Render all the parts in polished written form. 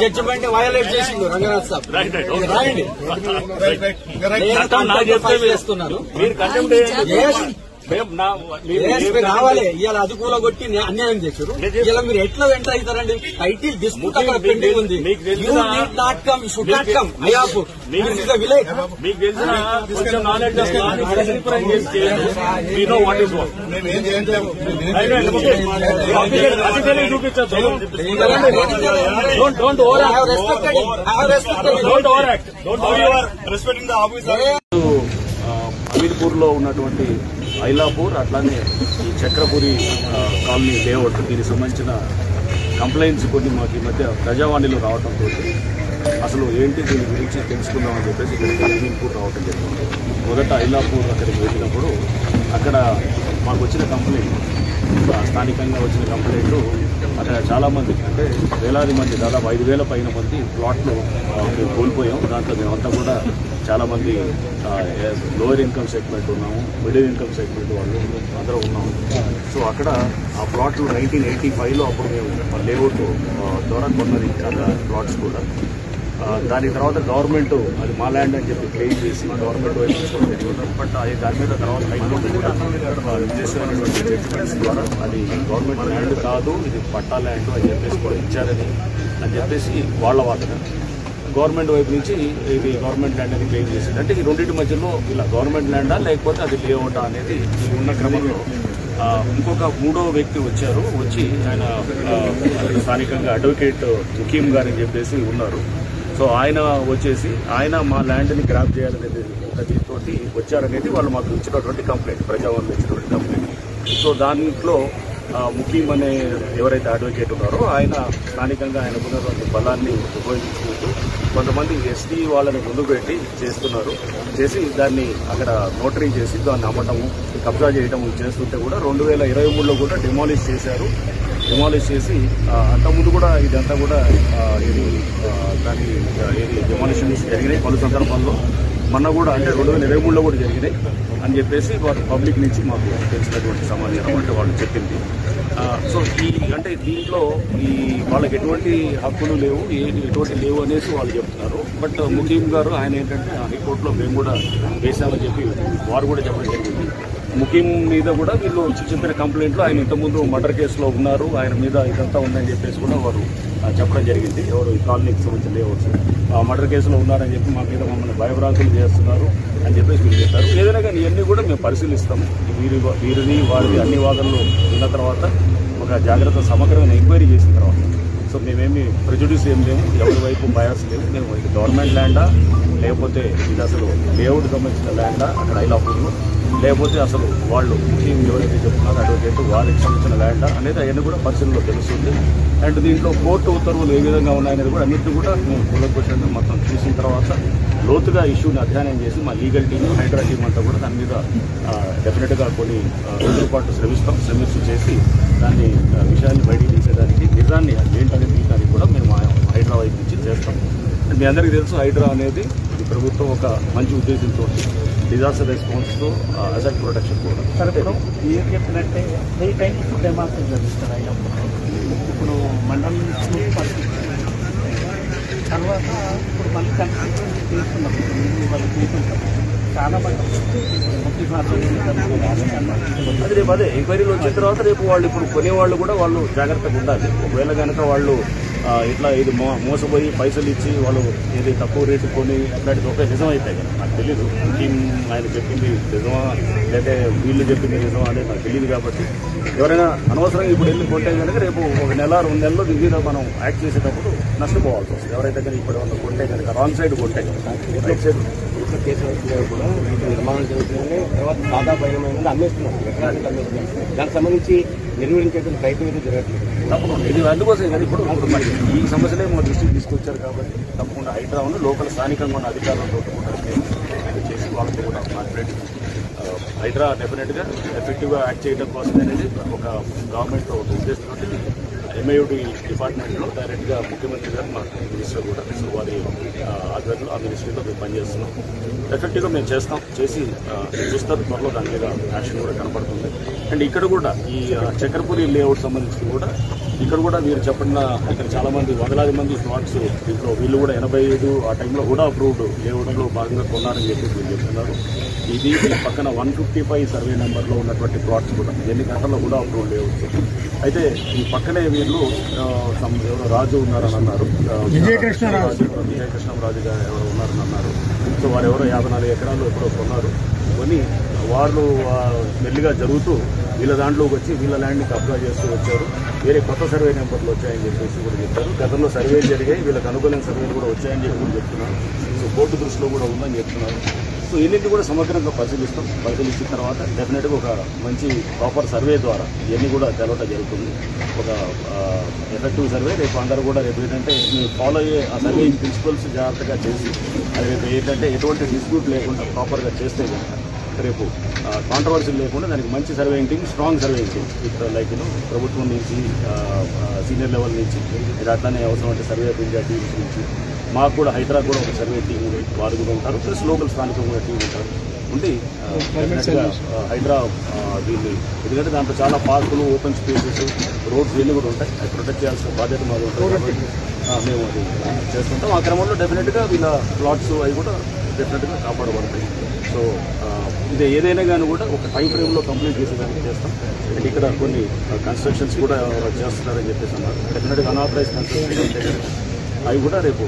Judgement violate చేసిండు రంగనాథ్ సాబ్. రాయండి చేస్తున్నారు రావాలి. ఇవాళ అది కూడా కొట్టి అన్యాయం చేశారు. ఇలా మీరు ఎట్లా ఎంటర్ అవుతారండి? టైటిల్ డిస్ప్యూట్ అక్కడ పెండింగ్ ఉంది. విలేజ్ మీకు తెలిసిన నాలెడ్జ్ చూపించచ్చు. అమీర్పూర్ లో ఉన్నటువంటి ఐలాపూర్ అట్లానే ఈ చక్రపురి కాలనీ లేఅవుట్ దీనికి సంబంధించిన కంప్లైంట్స్ కొన్ని మాకు ఈ మధ్య ప్రజావాణిలో రావడంతో అసలు ఏంటి దీని గురించి తెలుసుకుందామని చెప్పేసి ఇక్కడికి అమీర్పూర్ రావడం జరిగింది. మొదట ఐలాపూర్ అక్కడికి వెళ్ళినప్పుడు అక్కడ మాకు వచ్చిన కంప్లైంట్, స్థానికంగా వచ్చిన కంప్లైంట్ అక్కడ చాలామంది అంటే వేలాది మంది దాదాపు 5,000 పైన మంది ప్లాట్లు మేము కోల్పోయాం. దాంట్లో మేమంతా కూడా చాలామంది లోయర్ ఇన్కమ్ సెగ్మెంట్ ఉన్నాము, మిడిల్ ఇన్కమ్ సెగ్మెంట్ వాళ్ళు అందరూ ఉన్నాము. సో అక్కడ ఆ ప్లాట్లు 1985లో అప్పుడు మేము లేఅవుట్ ద్వారా కొన్నది చాలా ప్లాట్స్ కూడా. దాని తర్వాత గవర్నమెంట్ అది మా ల్యాండ్ అని చెప్పి క్లెయిమ్ చేసి గవర్నమెంట్ వైపు తీసుకోవడం జరిగింది. బట్ అది దాని మీద తర్వాత హైకోర్టు కూడా చేసినటువంటి జడ్జిమెంట్స్ ద్వారా అది గవర్నమెంట్ ల్యాండ్ కాదు, ఇది పట్టా ల్యాండ్ అని చెప్పేసి కూడా ఇచ్చారని చెప్పేసి వాళ్ళ వాదన. గవర్నమెంట్ వైపు నుంచి ఇది గవర్నమెంట్ ల్యాండ్ అని క్లెయిమ్ చేసింది. అంటే ఈ రెండింటి మధ్యలో ఇలా గవర్నమెంట్ ల్యాండా లేకపోతే అది లేఅవుటా అనేది ఉన్న క్రమంలో ఇంకొక మూడో వ్యక్తి వచ్చారు. వచ్చి ఆయన స్థానికంగా అడ్వకేట్ ముఖీం గారని చెప్పేసి ఉన్నారు. సో ఆయన వచ్చేసి ఆయన మా ల్యాండ్ని గ్రాప్ చేయాలనేది ఒక దీంతో వచ్చారనేది వాళ్ళు మాకు ఇచ్చినటువంటి కంప్లైంట్, ప్రజావాళ్ళు ఇచ్చినటువంటి కంప్లైంట్. సో దాంట్లో ముఖీం అనే ఎవరైతే అడ్వకేట్ ఉన్నారో ఆయన స్థానికంగా ఆయనకున్నటువంటి బలాన్ని ఉపయోగించుకుంటూ కొంతమంది ఎస్టీ వాళ్ళని ముందు పెట్టి చేస్తున్నారు. చేసి దాన్ని అక్కడ నోటరీ చేసి దాన్ని అమ్మటము, కబ్జా చేయటం చేస్తుంటే కూడా 2023లో కూడా డిమాలిష్ చేశారు. డిమాలిష్ చేసి అంతకుముందు కూడా ఇదంతా కూడా ఇది దాని డిమాలిషన్స్ జరిగినాయి పలు సందర్భాల్లో. మొన్న కూడా అంటే 2023లో కూడా జరిగినాయి అని చెప్పేసి వారు పబ్లిక్ నుంచి మాకు తెలిసినటువంటి సమాచారం అంటే వాళ్ళు చెప్పింది. సో అంటే దీంట్లో వాళ్ళకి ఎటువంటి హక్కులు లేవు, ఎటువంటి లేవు అనేసి వాళ్ళు చెప్తున్నారు. బట్ ముఖీం గారు ఆయన ఏంటంటే హైకోర్టులో మేము కూడా వేశామని చెప్పి వారు కూడా చెప్పడం జరిగింది. ముఖీం మీద కూడా వీళ్ళు చెప్పిన కంప్లైంట్లో ఆయన ఇంతకుముందు మర్డర్ కేసులో ఉన్నారు, ఆయన మీద ఇదంతా ఉందని చెప్పేసి కూడా వారు చెప్పడం జరిగింది. ఎవరు ఈ కాలనీకి సంబంధించిన లేవచ్చు మర్డర్ కేసులో ఉన్నారని చెప్పి మా మీద మమ్మల్ని భయభ్రాంతులు చేస్తున్నారు అని చెప్పేసి వీళ్ళు చెప్పారు. ఏదైనా కానీ ఇవన్నీ కూడా మేము పరిశీలిస్తాము. వీరిని వారిని అన్ని వాదనలు ఉన్న తర్వాత ఒక జాగ్రత్త సమగ్రమైన ఎంక్వైరీ చేసిన తర్వాత. సో మేమేమి ప్రెజుడిస్ ఏం లేము, ఎవరి వైపు బయాస్ లేవు. మేము ఇది గవర్నమెంట్ ల్యాండా లేకపోతే ఇది అసలు లేఅవుట్ సంబంధించిన ల్యాండా అక్కడ ఐలాపూర్లో, లేకపోతే అసలు వాళ్ళు ముఖ్యం ఎవరైతే చెప్తున్నారో అడ్వకేట్ వారికి సంబంధించిన ల్యాండా అనేది అవన్నీ కూడా పరిశీలనలో తెలుస్తుంది. అండ్ దీంట్లో కోర్టు ఉత్తర్వులు ఏ విధంగా ఉన్నాయనేది కూడా అన్నింటినీ కూడా మేము కూలగొట్టండి మొత్తం చూసిన తర్వాత లోతుగా ఇష్యూని అధ్యయనం చేసి మా లీగల్ టీమ్, హైడ్రా టీమ్ అంతా కూడా దాని మీద డెఫినెట్గా కొన్ని రోజుల పాటు శ్రమిస్తూ చేసి దాన్ని విషయాన్ని బయటికి తీసేదానికి నిజాన్ని ఏంటనేది తీయడానికి కూడా మేము హైడ్రా వైపు నుంచి చేస్తాం. మీ అందరికీ తెలుసు హైడ్రా అనేది ఈ ప్రభుత్వం ఒక మంచి ఉద్దేశంతో డిజాస్టర్ రెస్పాన్స్తో అసెట్ ప్రొటెక్షన్ కూడా. సరే, ఇప్పుడు మీరు చెప్పినట్టే 3 టైమ్స్ డెమాన్స్ట్రేషన్ జరుగుతుంది అయినప్పుడు ఇప్పుడు మండలం తర్వాత ఇప్పుడు మళ్ళీ కన్స్ట్రక్షన్ చేస్తున్నారు. వాళ్ళు చేస్తుంటారు చాలా మంది అది రేపు అదే ఎంక్వైరీలు వచ్చిన తర్వాత రేపు వాళ్ళు ఇప్పుడు కొనేవాళ్ళు కూడా వాళ్ళు జాగ్రత్తగా ఉండాలి. ఒకవేళ కనుక వాళ్ళు ఇట్లా ఇది మోసపోయి పైసలు ఇచ్చి వాళ్ళు ఇది తక్కువ రేటు కొని అట్లాంటిది ఒక నిజం అయిపోయి కదా నాకు తెలీదు. ముఖ్యం ఆయన చెప్పింది నిజమా లేదా వీళ్ళు చెప్పింది నిజమా అనేది నాకు తెలియదు. కాబట్టి ఎవరైనా అనవసరంగా ఇప్పుడు వెళ్ళి కొంటే కనుక రేపు 1 నెల 2 నెలల్లో దీని మీద మనం యాక్ట్ చేసేటప్పుడు నష్టపోవాల్సి వస్తుంది. ఎవరైతే కనుక ఇప్పుడు ఏమన్నా కొంటే కనుక రాంగ్ సైడ్ కొంటే రైట్ సైడ్ కేసులు వచ్చినాయి కూడా నిర్మాణం జరుగుతుందని తర్వాత దాదాపు 5 మంది అమ్మేస్తున్నారు, ఎకరానికి అమ్మేస్తున్నారు. దానికి సంబంధించి నిర్వహించే ప్రయత్నం అయితే జరగట్లేదు. తప్పకుండా ఇది అందుకోసం కానీ ఇప్పుడు మరి ఈ సమస్యలే మా దృష్టికి తీసుకొచ్చారు కాబట్టి తప్పకుండా హైడ్రాను లోకల్ స్థానికంగా ఉన్న అధికారులతో కూడా చేసి వాళ్ళతో కూడా మాట్లాడి హైడ్రా డెఫినెట్గా ఎఫెక్టివ్గా యాక్ట్ చేయడం కోసం అనేది ఒక గవర్నమెంట్ ఒక ఉద్దేశంతో MIUD డిపార్ట్మెంట్లో డైరెక్ట్గా ముఖ్యమంత్రి గారు మా మినిస్టర్ కూడా సో వారి ఆధ్వర్యంలో ఆ మినిస్ట్రీలో మేము పనిచేస్తున్నాం. ఎఫెక్టివ్గా మేము చేసి చూస్తారు త్వరలో దాని మీద యాక్షన్ కూడా కనపడుతుంది. అండ్ ఇక్కడ కూడా ఈ చక్రపురి లేఅవుట్ సంబంధించి కూడా ఇక్కడ కూడా వీరు చెప్పిన ఇక్కడ చాలామంది వందలాది మంది ప్లాట్స్ దీంట్లో వీళ్ళు కూడా 85 ఆ టైంలో కూడా అప్రూవ్డ్ లేఅవుట్లో భాగంగా కొన్నారని చెప్పి వీళ్ళు చెప్తున్నారు. ఇది పక్కన 155 సర్వే నెంబర్లో ఉన్నటువంటి ప్లాట్స్ కూడా ఎన్ని గంటల్లో కూడా అప్రూవ్ లేఅవుట్స్. అయితే ఈ పక్కనే వీళ్ళు ఎవరో రాజు ఉన్నారని అన్నారు, విజయకృష్ణరాజు గారు ఎవరో ఉన్నారని అన్నారు. సో వారు ఎవరో 54 ఎకరాలు ఎప్పుడో కొన్నారు. కొని వాళ్ళు మెల్లిగా జరుగుతూ వీళ్ళ దాంట్లోకి వచ్చి వీళ్ళ ల్యాండ్ని కబ్జా చేస్తూ వచ్చారు. వేరే కొత్త సర్వే నెంబర్లు వచ్చాయని చెప్పేసి కూడా చెప్పారు. గతంలో సర్వేలు జరిగాయి, వీళ్ళకి అనుకూలమైన సర్వేలు కూడా వచ్చాయని చెప్పి కూడా చెప్తున్నారు. సో కోర్టు దృష్టిలో కూడా ఉందని చెప్తున్నారు. సో ఇన్నింటి కూడా సమగ్రంగా పరిశీలించిన తర్వాత డెఫినెట్గా ఒక మంచి ప్రాపర్ సర్వే ద్వారా ఇవన్నీ కూడా తెలవటం జరుగుతుంది. ఒక ఎఫెక్టివ్ సర్వే రేపు అందరూ కూడా రేపు ఏంటంటే మేము ఫాలో అయ్యే ఆ సర్వేయింగ్ ప్రిన్సిపల్స్ జాగ్రత్తగా చేసి అది రేపు ఏంటంటే ఎటువంటి డిస్ప్యూట్ లేకుండా ప్రాపర్గా చేస్తే కనుక రేపు కాంట్రవర్సీ లేకుండా దానికి మంచి surveying team, strong surveying team ఇక్కడ లైక్ ప్రభుత్వం నుంచి సీనియర్ లెవెల్ నుంచి అట్లానే అవసరమంటే సర్వే ఆఫ్ ఇండియా టీమ్స్ నుంచి మాకు కూడా హైదరాబాద్ కూడా ఒక సర్వే టీం వారు కూడా ఉంటారు. ప్లస్ లోకల్ స్థానికంగా కూడా టీం ఉంటారు ఉండి హైదరాబాద్ దీన్ని ఎందుకంటే దాంట్లో చాలా పార్కులు, ఓపెన్ స్పేసెస్, రోడ్స్ ఇవన్నీ కూడా ఉంటాయి. అది ప్రొటెక్ట్ చేయాల్సిన బాధ్యత మాకు ఉంటుంది కాబట్టి మేము అది చేస్తుంటాం. ఆ క్రమంలో డెఫినెట్గా వీళ్ళ ప్లాట్స్ అవి కూడా డెఫినెట్గా కాపాడబడతాయి. సో ఇది ఏదైనా కానీ కూడా ఒక టైం ఫ్రేమ్లో కంప్లీట్ చేసేదానికి చేస్తాం. అండ్ ఇక్కడ కొన్ని కన్స్ట్రక్షన్స్ కూడా చేస్తున్నారని చెప్పేసి అన్నారు. డెఫినెట్గా అన్ఆథరైజ్ కన్స్ట్రక్షన్ आई वोटा रेपो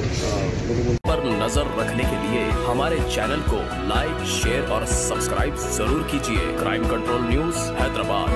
पर नजर रखने के लिए हमारे चैनल को लाइक, शेयर और सब्सक्राइब जरूर कीजिए। Crime control news Hyderabad.